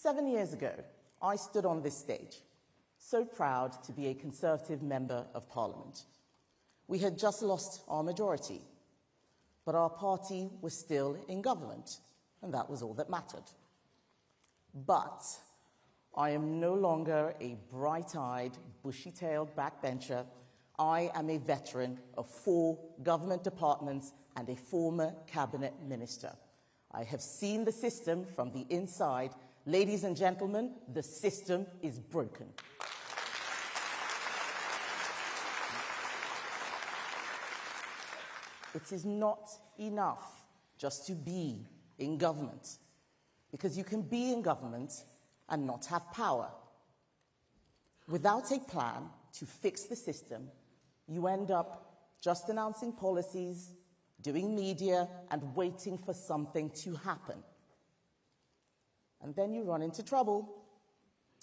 7 years ago, I stood on this stage, so proud to be a Conservative Member of Parliament. We had just lost our majority, but our party was still in government, and that was all that mattered. But I am no longer a bright-eyed, bushy-tailed backbencher. I am a veteran of 4 government departments and a former cabinet minister. I have seen the system from the inside. Ladies and gentlemen, the system is broken. It is not enough just to be in government, because you can be in government and not have power. Without a plan to fix the system, you end up just announcing policies, doing media, and waiting for something to happen. And then you run into trouble,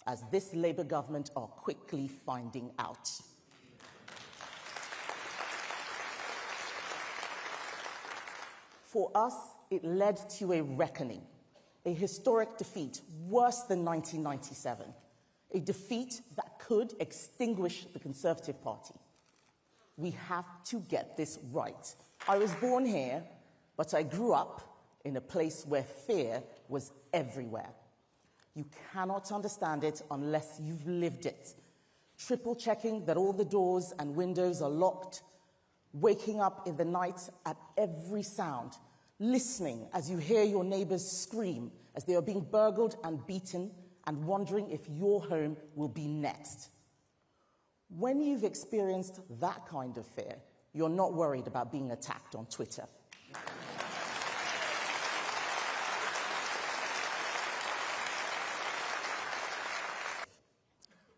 as this Labour government are quickly finding out. For us, it led to a reckoning, a historic defeat, worse than 1997, a defeat that could extinguish the Conservative Party. We have to get this right. I was born here, but I grew up in a place where fear was everywhere. You cannot understand it unless you've lived it. Triple checking that all the doors and windows are locked, waking up in the night at every sound, listening as you hear your neighbors scream as they are being burgled and beaten, and wondering if your home will be next. When you've experienced that kind of fear, you're not worried about being attacked on Twitter.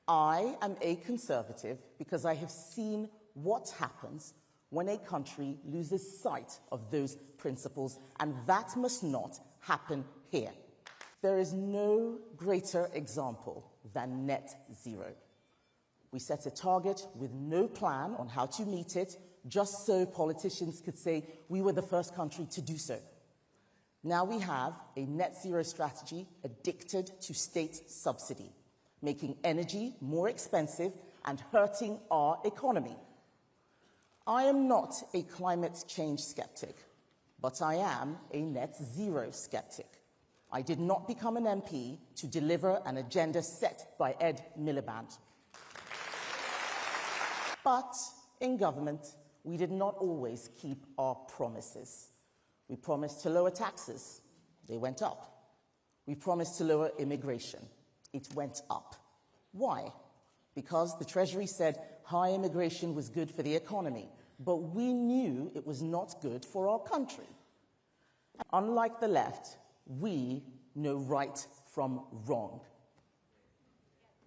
I am a Conservative because I have seen what happens when a country loses sight of those principles, and that must not happen here. There is no greater example than net zero. We set a target with no plan on how to meet it, just so politicians could say we were the first country to do so. Now we have a net zero strategy addicted to state subsidy, making energy more expensive and hurting our economy. I am not a climate change skeptic, but I am a net zero skeptic. I did not become an MP to deliver an agenda set by Ed Miliband. But in government, we did not always keep our promises. We promised to lower taxes. They went up. We promised to lower immigration. It went up. Why? Because the Treasury said high immigration was good for the economy, but we knew it was not good for our country. Unlike the left, we know right from wrong.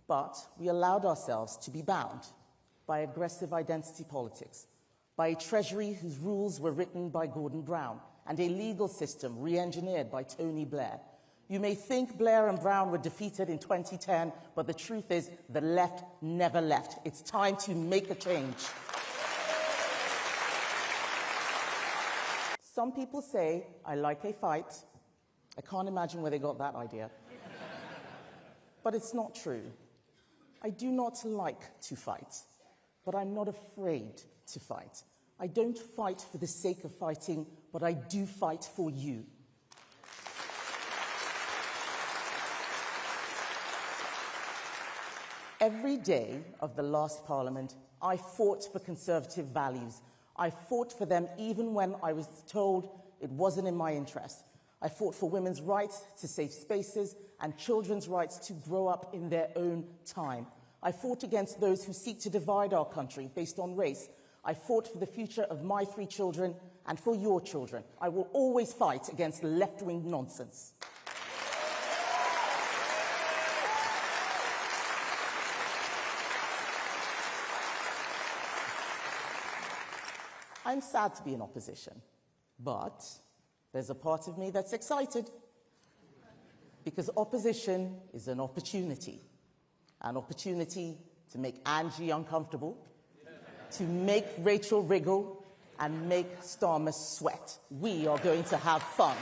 But we allowed ourselves to be bound by aggressive identity politics, by a Treasury whose rules were written by Gordon Brown, and a legal system re-engineered by Tony Blair. You may think Blair and Brown were defeated in 2010, but the truth is the left never left. It's time to make a change. Some people say I like a fight. I can't imagine where they got that idea. But it's not true. I do not like to fight, but I'm not afraid to fight. I don't fight for the sake of fighting, but I do fight for you. Every day of the last Parliament, I fought for Conservative values. I fought for them even when I was told it wasn't in my interest. I fought for women's rights to safe spaces and children's rights to grow up in their own time. I fought against those who seek to divide our country based on race. I fought for the future of my 3 children and for your children. I will always fight against left-wing nonsense. I'm sad to be in opposition, but there's a part of me that's excited, because opposition is an opportunity to make Angie uncomfortable, to make Rachel wriggle, and make Starmer sweat. We are going to have fun.